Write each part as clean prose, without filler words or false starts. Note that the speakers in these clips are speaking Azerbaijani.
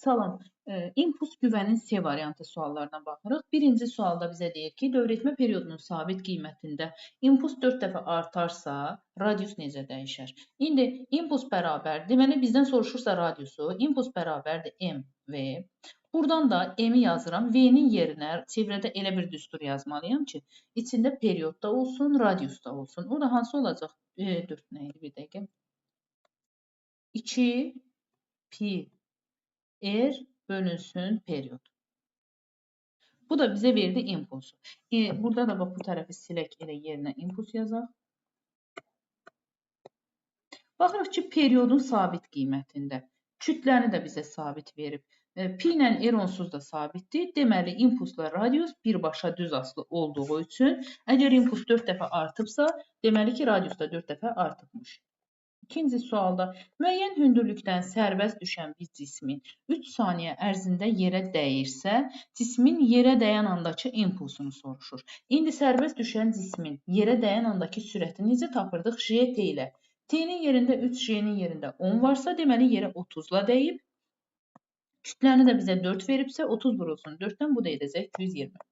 Salam. İmpuls güvənin C variantı suallarına baxırıq. Birinci sualda bizə deyir ki, dövrətmə periodunun sabit qiymətində impuls 4 dəfə artarsa, radius necə dəyişər? İndi impuls bərabər, deməli bizdən soruşursa radiusu, impuls bərabərdir mv. Buradan da m-i yazıram, v-nin yerinə çevrədə elə bir düstur yazmalıyam ki, içində period da olsun, radius da olsun. O da hansı olacaq? 4 nə idi bir dəqiqə? 2 pi R bölünsün period. Bu da bizə verdi impulsu. Burada da bax bu tərəfi silək, elə yerinə impuls yazaq. Baxırıq ki, periodun sabit qiymətində. Kütləni də bizə sabit verib. Pi ilə R onsuz da sabitdir. Deməli, impulsla radius birbaşa düz asılı olduğu üçün, əgər impuls 4 dəfə artıbsa, deməli ki, radius da 4 dəfə artıbmış. İkinci sualda müəyyən hündürlükdən sərbəst düşən bir cismin 3 saniyə ərzində yerə dəyirsə, cismin yerə dəyən andakı impulsunu soruşur. İndi sərbəst düşən cismin yerə dəyən andakı sürətini necə tapırdıq? J ilə. T-nin yerində 3, J-nin yerində 10 varsa, deməli yerə 30-la dəyib. Kütləni də bizə 4 veribsə, 30 vurulsun 4-dən, bu da edəcək 120.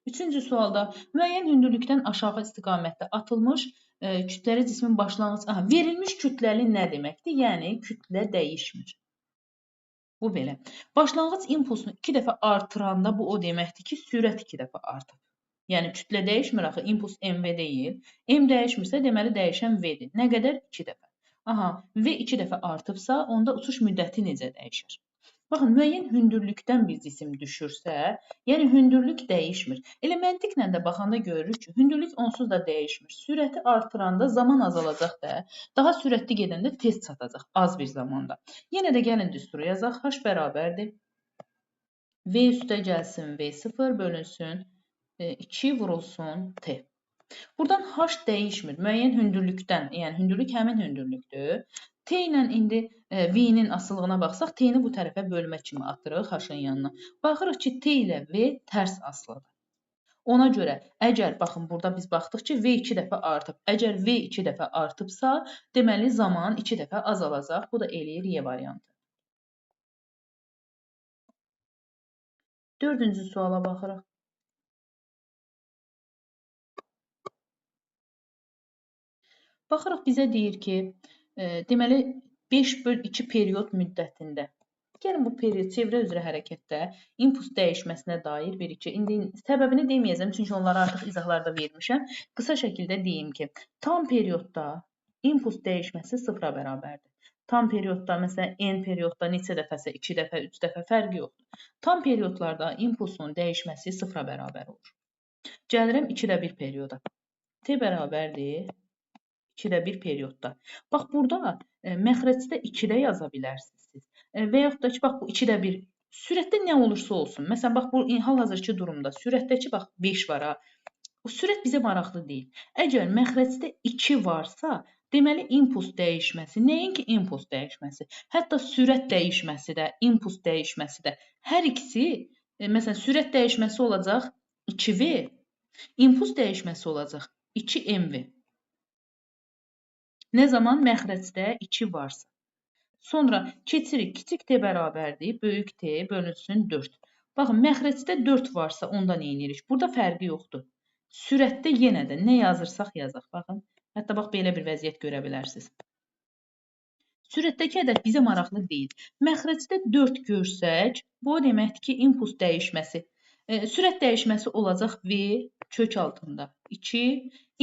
Üçüncü sualda müəyyən hündürlükdən aşağı istiqamətdə atılmış kütləli cismin başlanğıc... verilmiş kütləli nə deməkdir? Yəni, kütlə dəyişmir. Bu belə. Başlanğıc impulsunu 2 dəfə artıranda bu o deməkdir ki, sürət 2 dəfə artıb. Yəni, kütlə dəyişmir axı, impuls mv deyil. M dəyişmirsə, deməli dəyişən v-dir. Nə qədər? 2 dəfə. Aha, v 2 dəfə artıbsa, onda uçuş müddəti necə dəyişir? Baxın, müəyyən hündürlükdən bir cisim düşürsə, yəni hündürlük dəyişmir. Elə məntiqlə də baxanda görürük ki, hündürlük onsuz da dəyişmir. Sürəti artıranda zaman azalacaq da, daha sürətli gedəndə tez çatacaq, az bir zamanda. Yenə də gəlin düsturu yazaq, h bərabərdir. V üstə gəlsin V0 bölünsün 2 vurulsun T. Buradan h dəyişmir, müəyyən hündürlükdən, yəni hündürlük həmin hündürlükdür. T ilə indi V-nin asılılığına baxsaq, T-ni bu tərəfə bölmə kimi atırıq H-ın yanına. Baxırıq ki, T ilə V tərs asılıdır. Ona görə, əgər, baxın, burada biz baxdıq ki, V 2 dəfə artıb. Əgər V 2 dəfə artıbsa, deməli zaman 2 dəfə azalacaq. Bu da eləyir Y variantı. Dördüncü suala baxırıq. Baxırıq, bizə deyir ki, deməli 5/2 period müddətində. Gəlin bu period çevrə üzrə hərəkətdə impuls dəyişməsinə dair bir-iki. İndi səbəbini deməyəcəm, çünki onları artıq izahlarda vermişəm. Qısa şəkildə deyim ki, tam periodda impuls dəyişməsi 0-a bərabərdir. Tam periodda, məsələn, n periodda neçə dəfəsə, 2 dəfə, 3 dəfə fərqi yoxdur. Tam periodlarda impulsun dəyişməsi 0-a bərabər olur. Gəlirəm 2/1 perioda. T bərabərdir 2/1 periodda. Bax, burada məxrəcdə 2-də yaza bilərsiniz. Və yaxud da ki, bax, bu 2/1 sürətdə nə olursa olsun. Məsələn, bax, bu hal-hazırki durumda sürətdəki, bax, 5 var ha. O sürət bizə maraqlı deyil. Əgər məxrəcdə 2 varsa, deməli impuls dəyişməsi, nəinki impuls dəyişməsi, hətta sürət dəyişməsi də, impuls dəyişməsi də, hər ikisi, məsələn, sürət dəyişməsi olacaq 2v, impuls dəyişməsi olacaq 2mv. Nə zaman məxrəcdə 2 varsa. Sonra keçirik, kiçik t bərabərdir, böyük t bölünsün 4. Baxın, məxrəcdə 4 varsa, onda nə edirik? Burada fərqi yoxdur. Sürətdə yenə də nə yazırsaq yazaq. Baxın, hətta bax, belə bir vəziyyət görə bilərsiniz. Sürətdəki ədəd bizə maraqlı deyil. Məxrəcdə 4 görsək, bu deməkdir ki, impuls dəyişməsi. Sürət dəyişməsi olacaq v kök altında 2,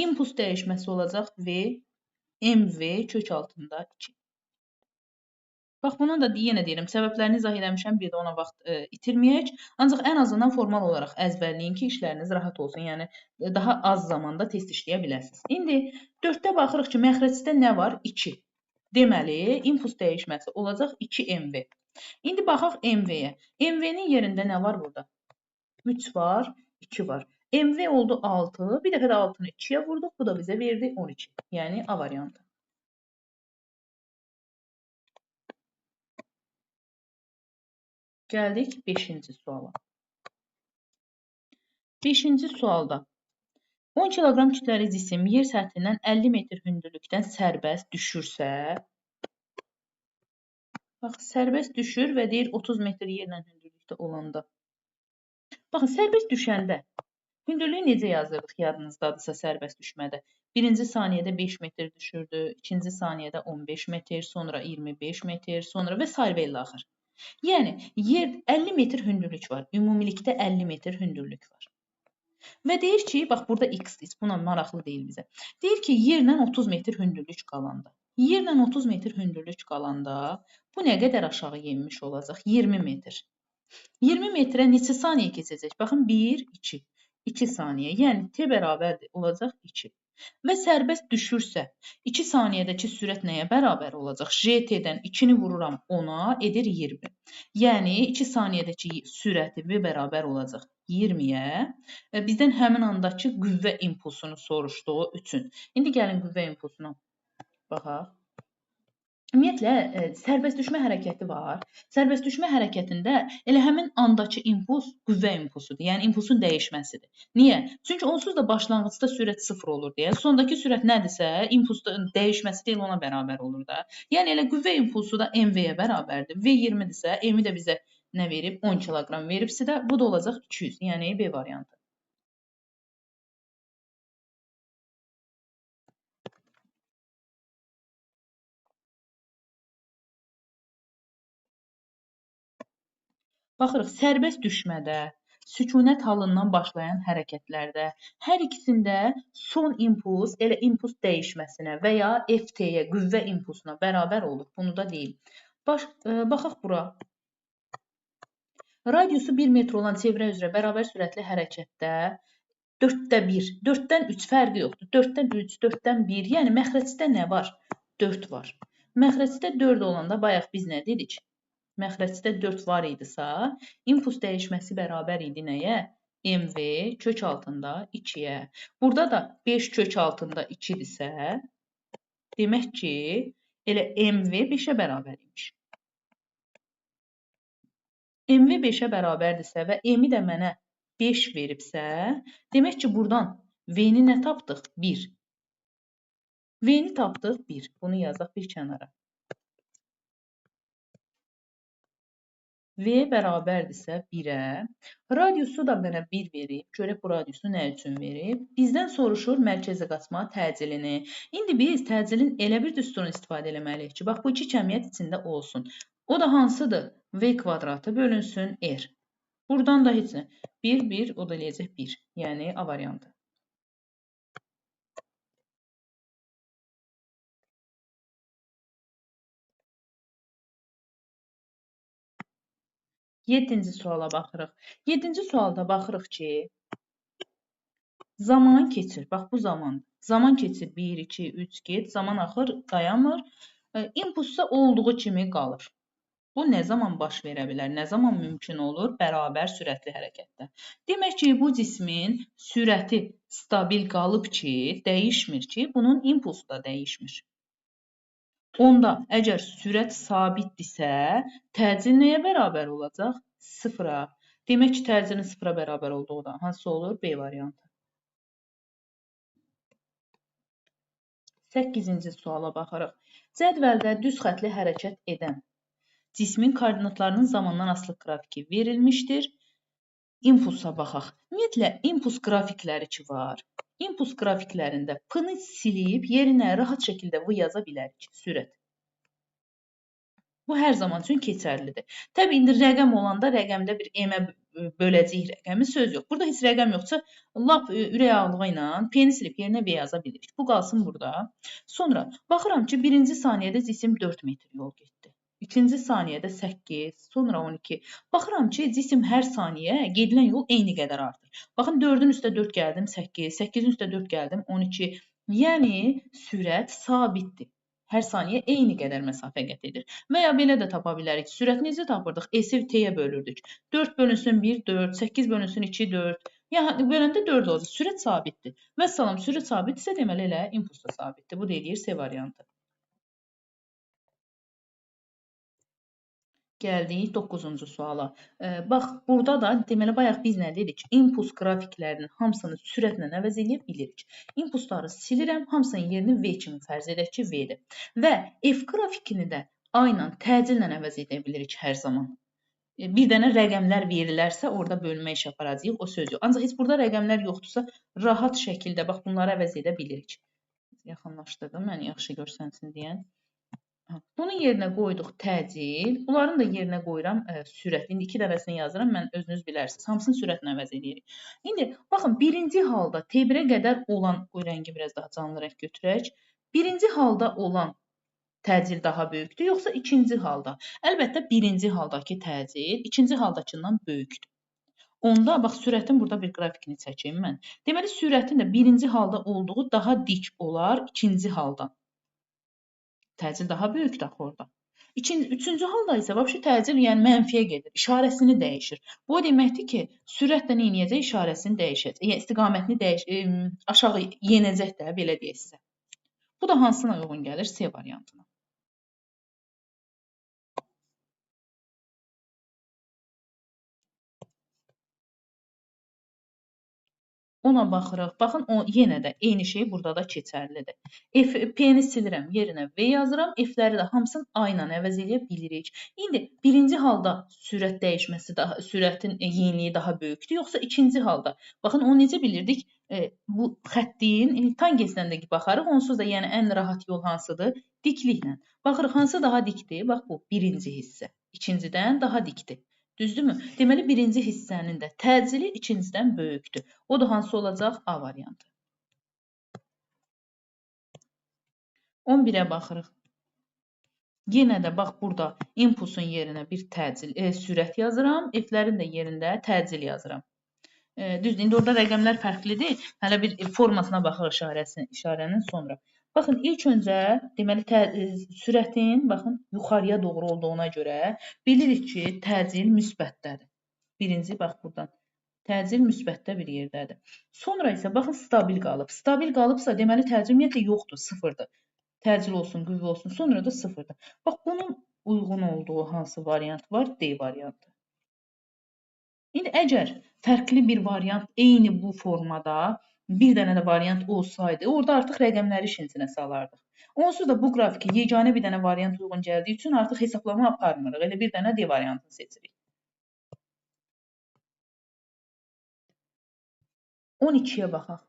impuls dəyişməsi olacaq v mv kök altında 2. Bax, bunu da yenə deyirəm, səbəblərini izah eləmişəm, bir də ona vaxt itirməyək. Ancaq ən azından formal olaraq əzbərləyin ki, işləriniz rahat olsun, yəni daha az zamanda test işləyə biləsiniz. İndi 4-də baxırıq ki, məxrəcdə nə var? 2. Deməli, impuls dəyişməsi olacaq 2mv. İndi baxaq mv-yə. mv-nin yerində nə var burada? 3 var, 2 var. mv oldu 6, bir dəfə də 6-nı 2-yə vurduq, bu da bizə verdi 12. Yəni A variantı. Gəldik 5-ci suala. 5-ci sualda 10 kiloqram kütləli cisim yer səthindən 50 metr hündürlükdən sərbəst düşürsə, Bax, sərbəst düşür və deyir 30 metr yerlə hündürlükdə olanda. Baxın, sərbəst düşəndə hündürlüyü necə yazırdıq yadınızdadırsa sərbəst düşmədə? Birinci saniyədə 5 metr düşürdü, ikinci saniyədə 15 metr, sonra 25 metr, sonra və s. və ilə axır. Yəni, yer 50 metr hündürlük var. Ümumilikdə 50 metr hündürlük var. Və deyir ki, bax burada x, buna maraqlı deyil bizə. Deyir ki, yerlə 30 metr hündürlük qalanda. Yerlə 30 metr hündürlük qalanda bu nə qədər aşağı yenmiş olacaq? 20 metr. 20 metrə neçə saniyə keçəcək? Baxın, 1, 2. 2 saniyə. Yəni, t bərabərdir, olacaq 2. Və sərbəst düşürsə, 2 saniyədəki sürət nəyə bərabər olacaq? JT-dən 2-ni vururam 10-a, edir 20. Yəni, 2 saniyədəki sürəti V bərabər olacaq 20-yə. Bizdən həmin andakı qüvvə impulsunu soruşdu o üçün. İndi gəlin qüvvə impulsuna baxaq. Ümumiyyətlə, sərbəst düşmə hərəkəti var. Sərbəst düşmə hərəkətində elə həmin andakı impuls qüvvə impulsudur. Yəni, impulsun dəyişməsidir. Niyə? Çünki onsuz da başlanğıcda sürət 0 olur deyə. Sondakı sürət nədirsə, impulsun dəyişməsi deyil, ona bərabər olur da. Yəni, elə qüvvə impulsu da mv-yə bərabərdir. V 20-dirsə, m də bizə nə verib? 10 kiloqram veribsə də, bu da olacaq 200. Yəni, B variantı. Baxırıq, sərbəst düşmədə, sükunət halından başlayan hərəkətlərdə hər ikisində son impuls elə impuls dəyişməsinə və ya FT-yə, qüvvə impulsuna bərabər olur. Bunu da deyim. Baxaq bura. Radiusu 1 metr olan çevrə üzrə bərabər sürətli hərəkətdə 4-də 1, 4-dən 3 fərqi yoxdur. 4-dən 3, 4-dən 1, yəni məxrəcdə nə var? 4 var. Məxrəcdə 4 olanda bayaq biz nə dedik? Məxrəcdə 4 var idisə, impuls dəyişməsi bərabər idi nəyə? MV kök altında 2-yə. Burada da 5 kök altında 2-dirsə, demək ki, elə MV 5-ə bərabər imiş. MV 5-ə bərabərdirsə və M-i də mənə 5 veribsə, demək ki, buradan V-ni nə tapdıq? 1. V-ni tapdıq 1. Bunu yazaq bir kənara. V bərabərdirsə 1-ə. Radiusu da mənə 1 verib. Görək bu radiusu nə üçün verib? Bizdən soruşur mərkəzə qaçma təcilini. İndi biz təcilin elə bir düsturunu istifadə eləməliyik ki, bax bu iki kəmiyyət içində olsun. O da hansıdır? V kvadratı bölünsün R. Buradan da heç nə. 1, 1, o da eləyəcək 1. Yəni A variantı. Yeddinci suala baxırıq. Yeddinci sualda baxırıq ki, zaman keçir. Bax, bu zaman. Zaman keçir 1, 2, 3, get. Zaman axır, dayanmır. İmpulsda olduğu kimi qalır. Bu nə zaman baş verə bilər? Nə zaman mümkün olur? Bərabər sürətli hərəkətdə. Demək ki, bu cismin sürəti stabil qalıb ki, dəyişmir ki, bunun impulsu da dəyişmir. Onda əgər sürət sabitdirsə, təcil nəyə bərabər olacaq? 0-a. Demək ki, təcilin 0-a bərabər olduğu da hansı olur? B variantı. 8-ci suala baxırıq. Cədvəldə düz xətli hərəkət edən cismin koordinatlarının zamandan asılı qrafiki verilmişdir. İmpulsa baxaq. Ümumiyyətlə, impuls qrafikləri ki var. İmpuls qrafiklərində P-ni silib yerinə rahat şəkildə V yaza bilərik. Sürət. Bu hər zaman üçün keçərlidir. Təbii, indi rəqəm olanda rəqəmdə bir M-ə böləcəyik rəqəmi söz yox. Burada heç rəqəm yoxsa, lap ürək ağlığı ilə P-ni silib yerinə V yaza bilirik. Bu qalsın burada. Sonra, baxıram ki, birinci saniyədə cisim 4 metr yol getdi. İkinci saniyədə 8, sonra 12. Baxıram ki, cisim hər saniyə gedilən yol eyni qədər artır. Baxın, 4-ün üstə 4 gəldim, 8, 8-in üstə 4 gəldim, 12. Yəni, sürət sabitdir. Hər saniyə eyni qədər məsafə qət edir. Və ya belə də tapa bilərik. Sürət necə tapırdıq? S-i T-yə bölürdük. 4 bölünsün 1, 4, 8 bölünsün 2, 4. Yəni, böləndə 4 olacaq. Sürət sabitdir. Vəssalam, sürət sabitdirsə, deməli elə impuls da sabitdir. Bu deyir C variantı. Gəldik 9-cu suala. Bax, burada da deməli bayaq biz nə dedik? İmpuls qrafiklərinin hamısını sürətlə əvəz edə bilirik. İmpulsları silirəm, hamısının yerini V kimi fərz edək ki, V-dir. Və F qrafikini də ayla, təcillə əvəz edə bilirik hər zaman. Bir dənə rəqəmlər verilərsə, orada bölmə işi aparacağıq, o söz yox. Ancaq heç burada rəqəmlər yoxdursa, rahat şəkildə bax bunları əvəz edə bilirik. Yaxınlaşdırdım, mən yaxşı görsənsin deyən. Bunun yerinə qoyduq təcil. Bunların da yerinə qoyuram sürət. İndi 2 dənəsini yazıram, mən özünüz bilərsiniz. Hamısını sürətlə əvəz edirik. İndi baxın, birinci halda T1-ə qədər olan, bu rəngi biraz daha canlı rəng götürək. Birinci halda olan təcil daha böyükdür, yoxsa ikinci halda? Əlbəttə, birinci haldakı təcil ikinci haldakından böyükdür. Onda, bax, sürətin burada bir qrafikini çəkeyim mən. Deməli, sürətin də birinci halda olduğu daha dik olar ikinci haldan. Təcil daha böyükdür axı orada. Üçüncü halda isə vəbşi təcil yəni mənfiyə gedir, işarəsini dəyişir. Bu deməkdir ki, sürət də nə edəcək? İşarəsini dəyişəcək. Yəni istiqamətini aşağı yenəcək də, belə deyək sizə. Bu da hansına uyğun gəlir? C variantına. Ona baxırıq. Baxın, o yenə də eyni şey burada da keçərlidir. P-ni silirəm, yerinə V yazıram. F-ləri də hamısını A ilə əvəz edə bilirik. İndi birinci halda sürət dəyişməsi daha, sürətin yeniliyi daha böyükdür, yoxsa ikinci halda? Baxın, onu necə bilirdik? Bu xəttin tangensindən də baxarıq. Onsuz da yəni ən rahat yol hansıdır? Dikliklə. Baxırıq, hansı daha dikdir? Bax bu birinci hissə. İkincidən daha dikdir. Düzdürmü? Deməli, birinci hissənin də təcili ikincidən böyükdür. O da hansı olacaq? A variantı. 11-ə baxırıq. Yenə də bax burada impulsun yerinə bir təcil, sürət yazıram. F-lərin də yerində təcil yazıram. Düzdür, indi orada rəqəmlər fərqlidir. Hələ bir formasına baxırıq işarənin sonra. Baxın, ilk öncə deməli sürətin baxın yuxarıya doğru olduğuna görə bilirik ki, təcil müsbətdədir. Birinci bax buradan. Təcil müsbətdə bir yerdədir. Sonra isə baxın stabil qalıb. Stabil qalıbsa deməli təcil ümumiyyətlə yoxdur, sıfırdır. Təcil olsun, qüvvə olsun, sonra da sıfırdır. Bax bunun uyğun olduğu hansı variant var? D variantı. İndi əgər fərqli bir variant eyni bu formada bir dənə də variant olsaydı, orada artıq rəqəmləri işin içinə salardıq. Onsuz da bu qrafiki yeganə bir dənə variant uyğun gəldiyi üçün artıq hesablama aparmırıq. Elə bir dənə D variantını seçirik. 12-yə baxaq.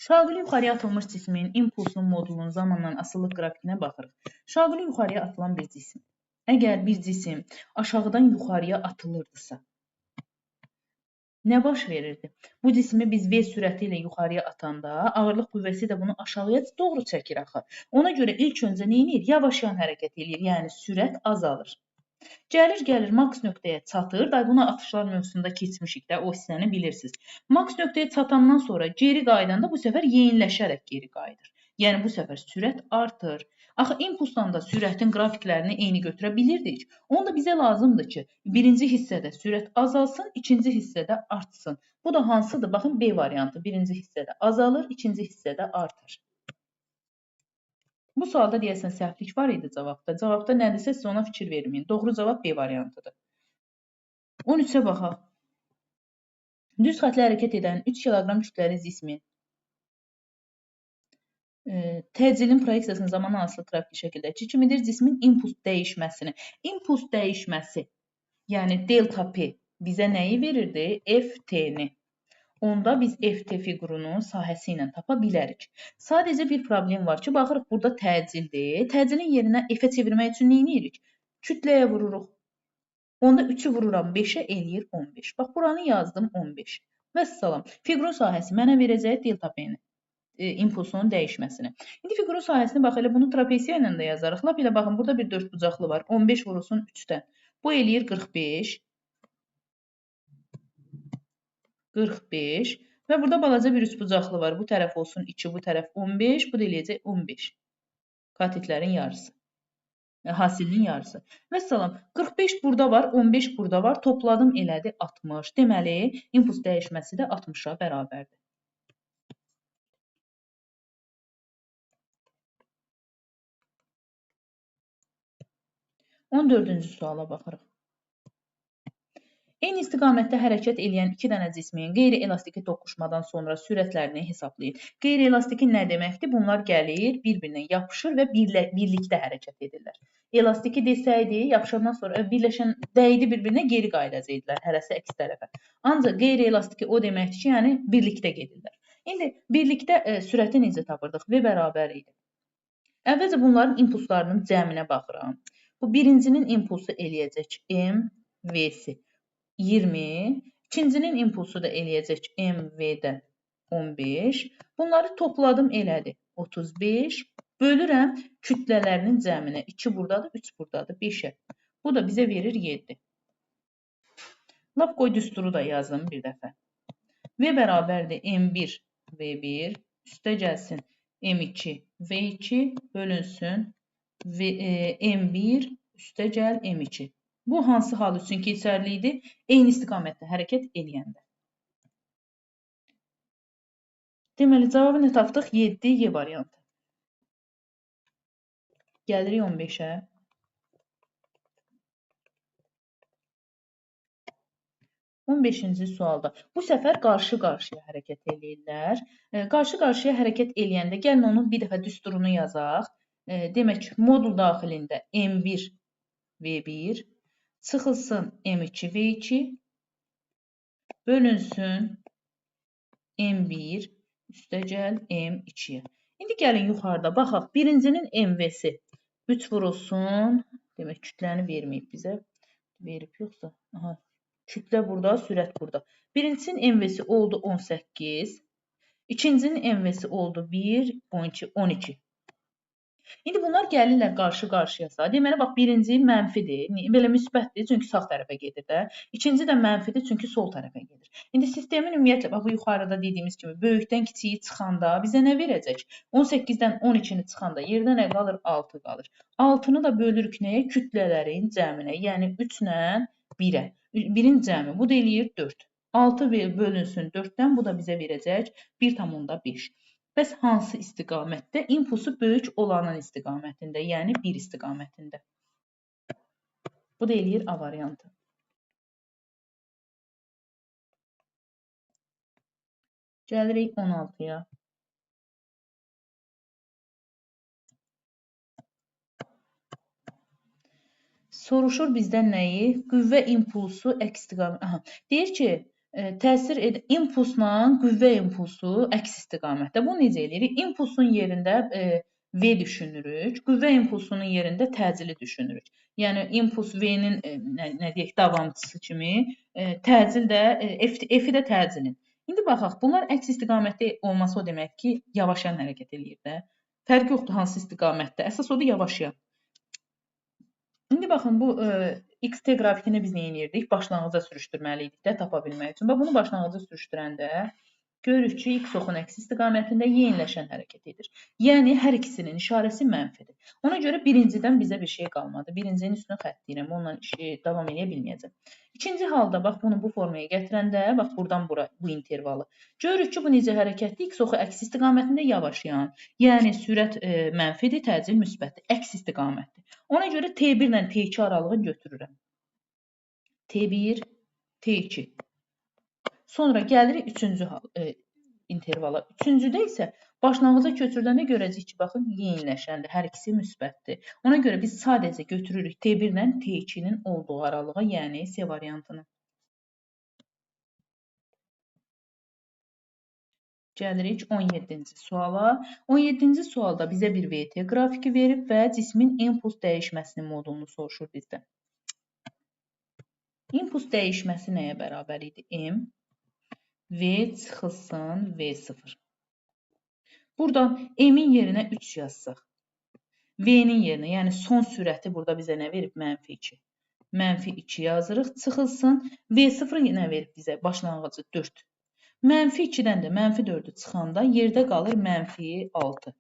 Şaquli yuxarıya atılmış cismin impulsunun modulunun zamandan asılılıq qrafikinə baxırıq. Şaquli yuxarıya atılan bir cisim. Əgər bir cisim aşağıdan yuxarıya atılırdısa, nə baş verirdi? Bu cismi biz V sürəti ilə yuxarıya atanda ağırlıq qüvvəsi də bunu aşağıya doğru çəkir axı. Ona görə ilk öncə nə edir? Yavaş-yavaş hərəkət edir, yəni sürət azalır. Gəlir, maks nöqtəyə çatır. Buna atışlar mövzusunda keçmişik də, o hissəni bilirsiniz. Maks nöqtəyə çatandan sonra geri qaydanda bu səfər yeniləşərək geri qayıdır. Yəni bu səfər sürət artır. Axı impulsdan da sürətin qrafiklərini eyni götürə bilirdik. Onda bizə lazımdır ki, birinci hissədə sürət azalsın, ikinci hissədə artsın. Bu da hansıdır? Baxın, B variantı. Birinci hissədə azalır, ikinci hissədə artır. Bu sualda deyəsən səhvlik var idi cavabda. Cavabda nədirsə siz ona fikir verməyin. Doğru cavab B variantıdır. 13-ə baxaq. Düz xətlə hərəkət edən 3 kiloqram kütləli cismin təcilin proyeksiyasının zamanı asılı qrafik şəkildəki kimidir cismin impuls dəyişməsini. İmpuls dəyişməsi, yəni delta P bizə nəyi verirdi? FT-ni. Onda biz FT fiqurunun sahəsi ilə tapa bilərik. Sadəcə bir problem var ki, baxırıq burada təcildir. Təcilin yerinə F-ə çevirmək üçün nə edirik? Kütləyə vururuq. Onda 3-ü vururam 5-ə eləyir 15. Bax, buranı yazdım 15. Vəssalam. Fiqurun sahəsi mənə verəcək delta P-ni, impulsunun dəyişməsini. İndi fiqurun sahəsini bax, elə bunu trapesiya ilə də yazarıq. Lap elə baxın, burada bir 4 bucaqlı var. 15 vurulsun 3-dən. Bu eləyir 45. 45 və burada balaca bir üçbucaqlı var. Bu tərəf olsun 2, bu tərəf 15, bu da eləyəcək 15. Katitlərin yarısı. Hasilinin yarısı. Vəssalam, 45 burada var, 15 burada var. Topladım elədi 60. Deməli, impuls dəyişməsi də 60-a bərabərdir. On dördüncü suala baxırıq. Eyni istiqamətdə hərəkət edən iki dənə cismin qeyri-elastiki toqquşmadan sonra sürətlərini hesablayın. Qeyri-elastiki nə deməkdir? Bunlar gəlir, bir-birinə yapışır və birlikdə hərəkət edirlər. Elastiki desəydi, yapışandan sonra birləşən dəydi bir-birinə geri qayıdacaqdılar hərəsi əks tərəfə. Ancaq qeyri-elastiki o deməkdir ki, yəni birlikdə gedirlər. İndi birlikdə sürəti necə tapırdıq? V bərabər idi. Əvvəlcə bunların impulslarının cəminə baxıram. Bu birincinin impulsu eləyəcək M, V-si 20, ikincinin impulsu da eləyəcək MV-dən 15. Bunları topladım elədi 35. Bölürəm kütlələrinin cəminə. 2 buradadır, 3 buradadır, 5-ə. Bu da bizə verir 7. Lap qoy düsturu da yazdım bir dəfə. V bərabərdir M1 V1 üstə gəlsin M2 V2 bölünsün M1 üstə gəl M2. Bu hansı hal üçün keçərli idi? Eyni istiqamətdə hərəkət eləyəndə. Deməli, cavabı nə tapdıq? 7 Y variantı. Gəlirik 15-ə. 15-ci sualda. Bu səfər qarşı-qarşıya hərəkət eləyirlər. Qarşı-qarşıya hərəkət eləyəndə gəlin onun bir dəfə düsturunu yazaq. Demək, modul daxilində M1 V1 çıxılsın M2 V2 bölünsün M1 üstə gəl M2-yə. İndi gəlin yuxarıda baxaq. Birincinin MV-si 3 vurulsun. Demək, kütləni verməyib bizə. Verib yoxsa? Aha. Kütlə burada, sürət burada. Birincisinin MV-si oldu 18. İkincinin MV-si oldu 1, 12. İndi bunlar gəlirlər qarşı-qarşıyasa. Deməli, bax, birinci mənfidir. Belə müsbətdir, çünki sağ tərəfə gedir də. İkinci də mənfidir, çünki sol tərəfə gedir. İndi sistemin ümumiyyətlə, bax, bu yuxarıda dediyimiz kimi, böyükdən kiçiyi çıxanda bizə nə verəcək? 18-dən 12-ni çıxanda yerdə nə qalır? 6 qalır. 6-nı da bölürük nəyə? Kütlələrin cəminə. Yəni, 3-lə 1-ə. 1-in cəmi. Bu da eləyir 4. 6 bölünsün 4-dən, bu da bizə verəcək 1,5. Bəs hansı istiqamətdə? İmpulsu böyük olanın istiqamətində, yəni 1 istiqamətində. Bu da eləyir A variantı. Gəlirik 16-ya. Soruşur bizdən nəyi? Qüvvə impulsu əks istiqamətdə. Deyir ki, təsir impulsla qüvvə impulsu əks istiqamətdə. Bunu necə eləyirik? Impulsun yerində V düşünürük, qüvvə impulsunun yerində təcili düşünürük. Yəni, impuls V-nin nə deyək, davamçısı kimi, təcil də, F-i də təcilin. İndi baxaq, bunlar əks istiqamətdə olması o demək ki, yavaşayan hərəkət eləyir də. Fərq yoxdur hansı istiqamətdə, əsas odur yavaşayan. İndi baxın, bu XT qrafikini biz nə edirdik? Başlanğıca sürüşdürməliydik də tapa bilmək üçün. Və bunu başlanğıca sürüşdürəndə görürük ki, X oxun əks istiqamətində yeniləşən hərəkət edir. Yəni, hər ikisinin işarəsi mənfidir. Ona görə birincidən bizə bir şey qalmadı. Birincinin üstünə xətt deyirəm, onunla davam edə bilməyəcəm. İkinci halda, bax, bunu bu formaya gətirəndə, bax, buradan bura, bu intervalı. Görürük ki, bu necə hərəkətdir? X oxu əks istiqamətində yavaşayan. Yəni, sürət mənfidir, təcil müsbətdir, əks istiqamətdir. Ona görə T1 ilə T2 aralığı götürürəm. T1, T2. Sonra gəlirik üçüncü intervala. Üçüncüdə isə başlanğıca köçürdəndə görəcəyik ki, baxın, yeniləşəndir. Hər ikisi müsbətdir. Ona görə biz sadəcə götürürük T1 ilə T2-nin olduğu aralığı, yəni C variantını. Gəlirik 17-ci suala. 17-ci sualda bizə bir VT qrafiki verib və cismin impuls dəyişməsinin modulunu soruşur bizdən. İmpuls dəyişməsi nəyə bərabər idi? M, V çıxılsın V0. Buradan M-in yerinə 3 yazsaq, V-nin yerinə, yəni son sürəti burada bizə nə verib? Mənfi 2. Mənfi 2 yazırıq, çıxılsın. V0 nə verib bizə? Başlanğıcı 4. Mənfi 2-dən də mənfi 4-ü çıxanda yerdə qalır mənfi 6.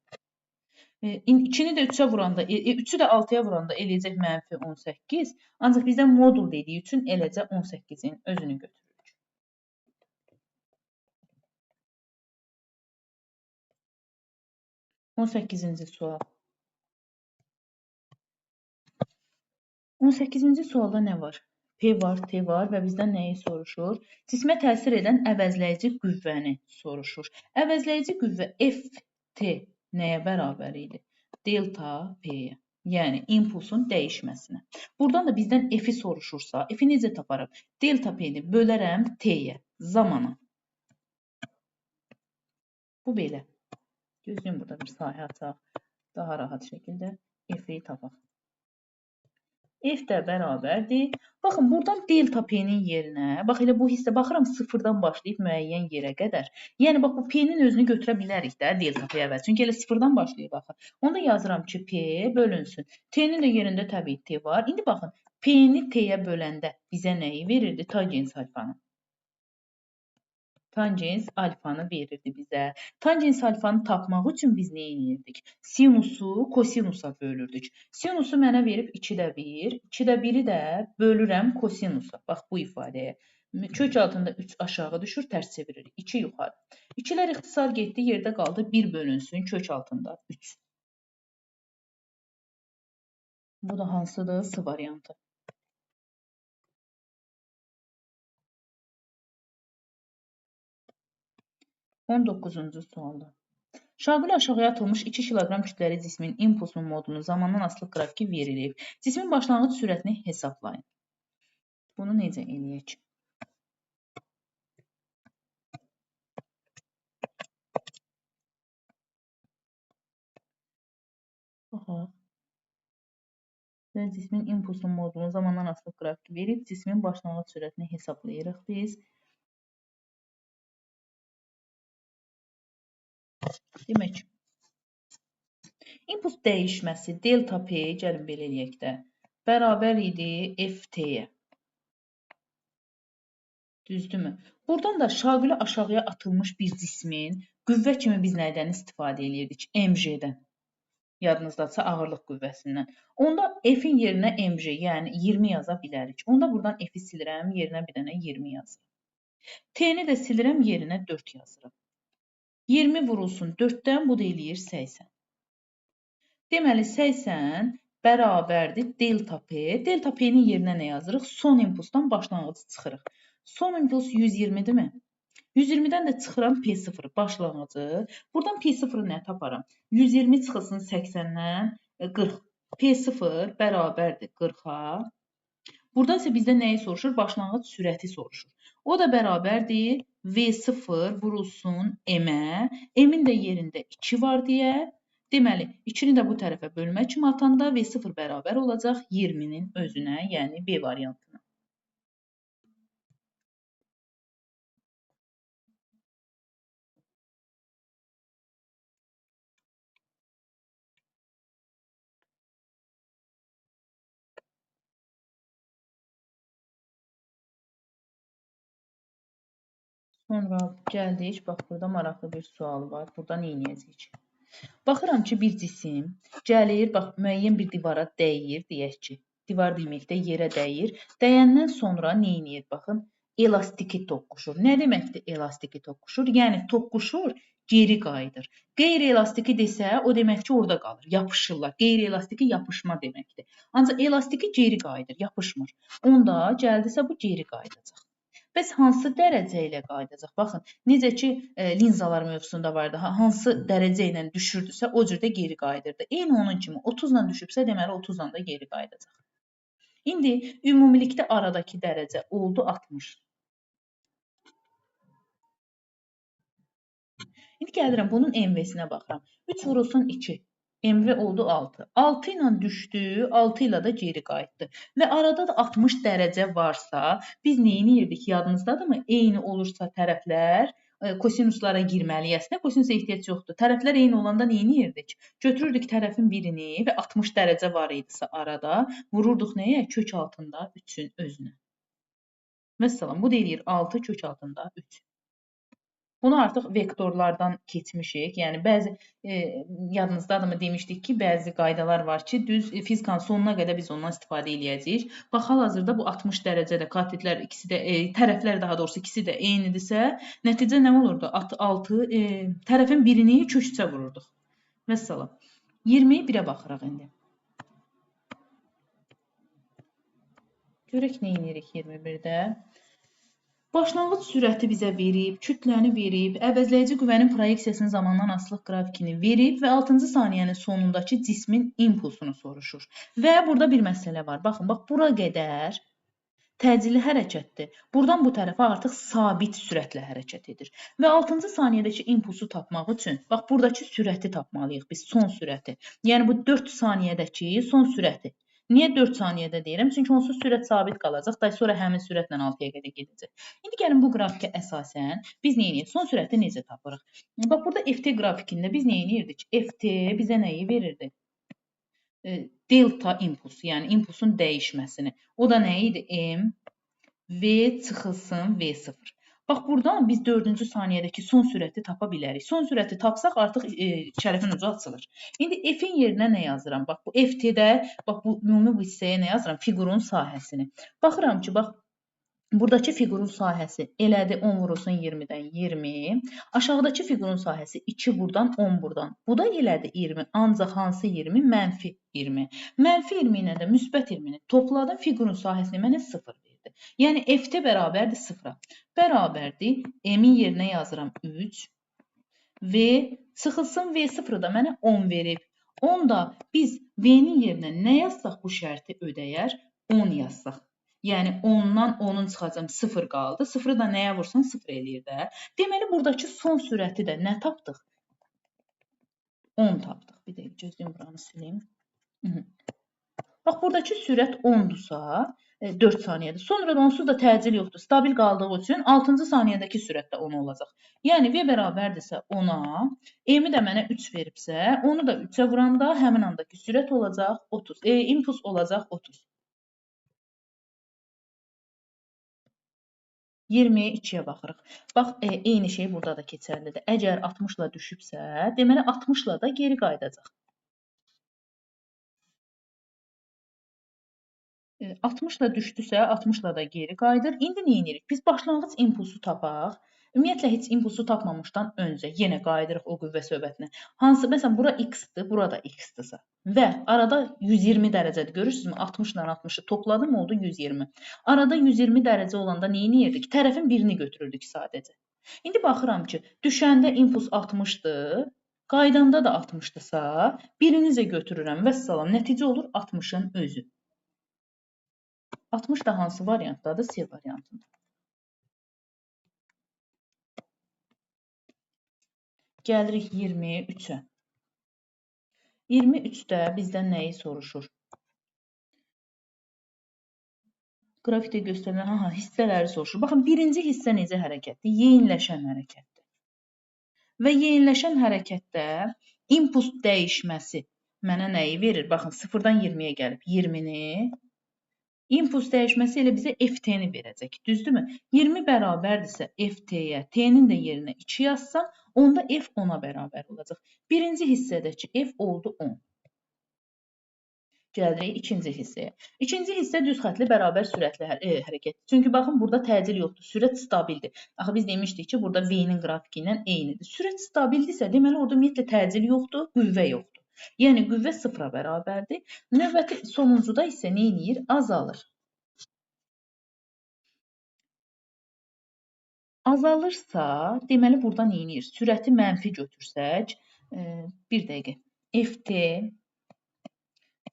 2-ni də 3-ə vuranda, 3-ü də 6-ya vuranda eləyəcək mənfi 18. Ancaq bizdən modul dediyi üçün eləcə 18-in özünü götürürük. On 18-ci sual. 18-ci sualda nə var? P var, T var və bizdən nəyi soruşur? Cismə təsir edən əvəzləyici qüvvəni soruşur. Əvəzləyici qüvvə FT nəyə bərabər idi? Delta P-yə. Yəni impulsun dəyişməsinə. Buradan da bizdən F-i soruşursa, F-i necə taparım? Delta P-ni bölərəm T-yə, zamana. Bu belə. Gözlüyün burada bir sahə açaq. Daha rahat şəkildə F-i tapaq. F də bərabərdir. Baxın, buradan delta P-nin yerinə, bax elə bu hissə baxıram sıfırdan başlayıb müəyyən yerə qədər. Yəni, bax, bu P-nin özünü götürə bilərik də delta P əvəz. Çünki elə sıfırdan başlayıb baxın. Onda yazıram ki, P bölünsün. T-nin də yerində təbii T var. İndi baxın, P-ni T-yə böləndə bizə nəyi verirdi? Tangens alfanı. Tangens alfanı verirdi bizə. Tangens alfanı tapmaq üçün biz nə edirdik? Sinusu kosinusa bölürdük. Sinusu mənə verib 2-də 1. 2-də 1-i də bölürəm kosinusa. Bax bu ifadəyə. Kök altında 3 aşağı düşür, tərs çeviririk. 2 yuxarı. 2-lər ixtisar getdi, yerdə qaldı 1 bölünsün kök altında 3. Bu da hansıdır? S variantı. 19-cu sualda. Şaquli aşağıya atılmış 2 kiloqram kütləli cismin impulsun modunu zamandan asılı qrafiki verilib. Cismin başlanğıc sürətini hesablayın. Bunu necə eləyək? Baxaq. Cismin impulsun modunu zamandan asılı qrafiki verib, cismin başlanğıc sürətini hesablayırıq biz. Demək, impuls dəyişməsi delta P, gəlin belə eləyək də, bərabər idi FT-yə. Düzdürmü? Buradan da şaquli aşağıya atılmış bir cismin qüvvə kimi biz nədən istifadə edirdik? MJ-dən. Yadınızdadsa ağırlıq qüvvəsindən. Onda F-in yerinə MJ, yəni 20 yaza bilərik. Onda buradan F-i silirəm, yerinə bir dənə 20 yazırım. T-ni də silirəm, yerinə 4 yazırım. 20 vurulsun 4-dən, bu da eləyir 80. Deməli, 80 bərabərdir delta P. Delta P-nin yerinə nə yazırıq? Son impulsdan başlanğıcı çıxırıq. Son impuls 120-dirmi? 120-dən də çıxıram P0 başlanğıcı. Buradan P0-ı nə taparam? 120 çıxılsın 80-dən 40. P0 bərabərdir 40-a. Buradan isə bizdə nəyi soruşur? Başlanğıc sürəti soruşur. O da bərabərdir V0 vurulsun M-ə. M-in də yerində 2 var deyə. Deməli, 2-ni də bu tərəfə bölmək kimi atanda V0 bərabər olacaq 20-nin özünə, yəni B variantına. Sonra gəldik, bax, burada maraqlı bir sual var. Burada nə edəcəyik? Baxıram ki, bir cisim gəlir, bax, müəyyən bir divara dəyir, deyək ki, divar deməkdə yerə dəyir. Dəyəndən sonra nə edir? Baxın, elastiki toqquşur. Nə deməkdir elastiki toqquşur? Yəni, toqquşur, geri qayıdır. Qeyri-elastiki desə, o demək ki, orada qalır, yapışırlar. Qeyri-elastiki yapışma deməkdir. Ancaq elastiki geri qayıdır, yapışmır. Onda gəldisə, bu geri qayıdacaq. Bəs hansı dərəcə ilə qayıdacaq? Baxın, necə ki, linzalar mövzusunda vardı. Hansı dərəcə ilə düşürdüsə, o cürdə geri qayıdırdı. Eyni onun kimi 30 ilə düşübsə, deməli 30 ilə da geri qayıdacaq. İndi ümumilikdə aradakı dərəcə oldu 60. İndi gəlirəm, bunun MV-sinə baxıram. 3 vurulsun 2. MV oldu 6. 6 ilə düşdü, 6 ilə də geri qayıtdı. Və arada da 60 dərəcə varsa, biz nə edirdik? Yadınızdadırmı? Eyni olursa tərəflər kosinuslara girməli. Əslində kosinusa ehtiyac yoxdur. Tərəflər eyni olanda nə edirdik? Götürürdük tərəfin birini və 60 dərəcə var idisə arada, vururduq nəyə? Kök altında 3-ün özünə. Məsələn, bu deyir 6 kök altında 3. Bunu artıq vektorlardan keçmişik. Yəni, bəzi yadınızdadırmı demişdik ki, bəzi qaydalar var ki, düz fizikanın sonuna qədər biz ondan istifadə edəcəyik. Bax, hal-hazırda bu 60 dərəcədə katetlər ikisi də, tərəflər daha doğrusu ikisi də eynidirsə, nəticə nə olurdu? 6, tərəfin birini kök 3-ə vururduq. Məsələn, 20-yi 1-ə baxırıq indi. Görək nə edirik 21-də. Başlanğıc sürəti bizə verib, kütləni verib, əvəzləyici qüvvənin proyeksiyasının zamandan asılılıq qrafikini verib və 6-cı saniyənin sonundakı cismin impulsunu soruşur. Və burada bir məsələ var. Baxın, bax bura qədər təcili hərəkətdir. Buradan bu tərəfə artıq sabit sürətlə hərəkət edir. Və 6-cı saniyədəki impulsu tapmaq üçün, bax buradakı sürəti tapmalıyıq biz, son sürəti. Yəni bu 4 saniyədəki son sürəti. Niyə 4 saniyədə deyirəm? Çünki onsuz sürət sabit qalacaq, da sonra həmin sürətlə 6-ya qədər gedəcək. İndi gəlin bu qrafikə əsasən biz nə edirik? Son sürəti necə tapırıq? Bax burada FT qrafikində biz nə edirdik? FT bizə nəyi verirdi? Delta impulsu, yəni impulsun dəyişməsini. O da nə idi? M V çıxılsın V0. Bax buradan biz 4-cü saniyədəki son sürəti tapa bilərik. Son sürəti tapsaq artıq şərəfin ucu açılır. İndi F-in yerinə nə yazıram? Bax bu FT-də, bax bu ümumi bu hissəyə nə yazıram? Fiqurun sahəsini. Baxıram ki, bax buradakı fiqurun sahəsi elədi 10 vurulsun 20-dən 20. Aşağıdakı fiqurun sahəsi 2 buradan 10 buradan. Bu da elədi 20. Ancaq hansı 20? Mənfi 20. Mənfi 20 ilə də müsbət 20-ni topladım. Fiqurun sahəsini mənə 0 verdi. Yəni FT bərabərdir 0-a. Bərabərdir. M-in yerinə yazıram 3. V çıxılsın V0 da mənə 10 verib. 10 da biz V-nin yerinə nə yazsaq bu şərti ödəyər? 10 yazsaq. Yəni 10-dan 10-un çıxacam 0 qaldı. 0-ı da nəyə vursan 0 eləyir də. Deməli buradakı son sürəti də nə tapdıq? 10 tapdıq. Bir dəqiqə gözləyim buranı sileyim. Bax buradakı sürət 10-dursa 4 saniyədir. Sonra da onsuz da təcil yoxdur. Stabil qaldığı üçün 6-cı saniyədəki sürət də 10 olacaq. Yəni V bərabərdirsə 10-a, M-i də mənə 3 veribsə, onu da 3-ə vuranda həmin andakı sürət olacaq 30. Impuls olacaq 30. 22-yə baxırıq. Bax, eyni şey burada da keçərlidir. Əgər 60-la düşübsə, deməli 60-la da geri qayıdacaq. 60-la düşdüsə, 60-la da geri qayıdır. İndi nə edirik? Biz başlanğıc impulsu tapaq. Ümumiyyətlə, heç impulsu tapmamışdan öncə yenə qayıdırıq o qüvvə söhbətinə. Hansı, məsələn, bura x-dir, burada x-dirsə və arada 120 dərəcədir. Görürsünüzmü? 60 ilə 60-ı topladım, oldu 120. Arada 120 dərəcə olanda nə edirdik? Tərəfin birini götürürdük sadəcə. İndi baxıram ki, düşəndə impuls 60-dır, qaydanda da 60-dırsa, birinizə götürürəm və salam. Nəticə olur 60-ın özü. 60 da hansı variantdadır? C variantında. Gəlirik 23-ə. 23-də bizdən nəyi soruşur? Qrafikdə göstərilən hissələri soruşur. Baxın, birinci hissə necə hərəkətdir? Yeyinləşən hərəkətdir. Və yeyinləşən hərəkətdə impuls dəyişməsi mənə nəyi verir? Baxın, 0-dan 20-yə gəlib 20-ni. İmpuls dəyişməsi elə bizə FT-ni verəcək, düzdürmü? 20 bərabərdirsə FT-yə, T-nin də yerinə 2 yazsam, onda F 10-a bərabər olacaq. Birinci hissədəki F oldu 10. Gəlirik ikinci hissəyə. İkinci hissə düz xətli bərabər sürətli hərəkət. Çünki baxın, burada təcil yoxdur, sürət stabildir. Axı biz demişdik ki, burada V-nin qrafiki ilə eynidir. Sürət stabildirsə, deməli orada ümumiyyətlə təcil yoxdur, qüvvə yoxdur. Yəni, qüvvə 0-a bərabərdir. Növbəti sonuncuda isə nə edir? Azalır. Azalırsa, deməli, burada nə edir? Sürəti mənfi götürsək, bir dəqiqə, FT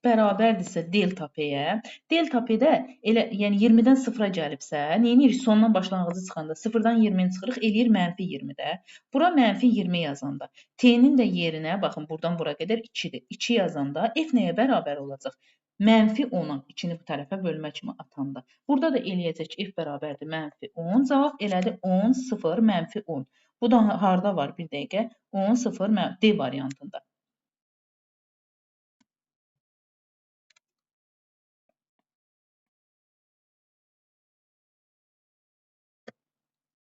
bərabərdirsə delta P-yə. Delta P-də elə, yəni 20-dən 0-a gəlibsə, nə edirik? Sondan başlanğıcı çıxanda 0-dan 20-ni çıxırıq, eləyir mənfi 20-də. Bura mənfi 20 yazanda, T-nin də yerinə, baxın, buradan bura qədər 2-dir. 2 yazanda F nəyə bərabər olacaq? Mənfi 10-a, 2-ni bu tərəfə bölmə kimi atanda. Burada da eləyəcək F bərabərdir mənfi 10. Cavab elədi 10, 0, mənfi 10. Bu da harada var? Bir dəqiqə. 10, 0, D variantında.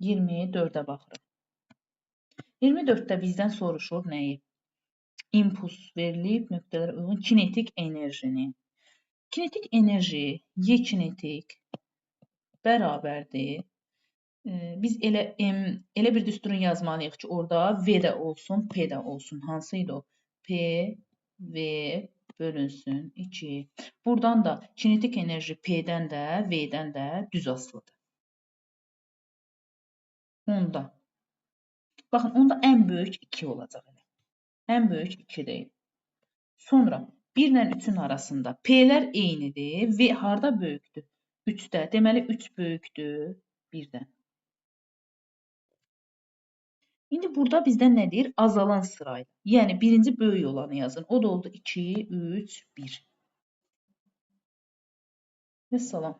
%24-ə baxırıq. 24-də bizdən soruşur nəyi? İmpuls verilib nöqtələrə uyğun kinetik enerjini. Kinetik enerji, Y kinetik bərabərdir. Biz elə bir düsturun yazmalıyıq ki, orada V də olsun, P də olsun. Hansı idi o? P, V, bölünsün 2. Buradan da kinetik enerji P-dən də, V-dən də düz asılıdır. Onda. Baxın, onda ən böyük 2 olacaq. Ən böyük 2 deyil. Sonra 1 ilə 3-ün arasında P-lər eynidir. V harda böyükdür? 3-də. Deməli 3 böyükdür 1-dən. İndi burada bizdən nə deyir? Azalan sırayla. Yəni birinci böyük olanı yazın. O da oldu 2, 3, 1. Vəssalam.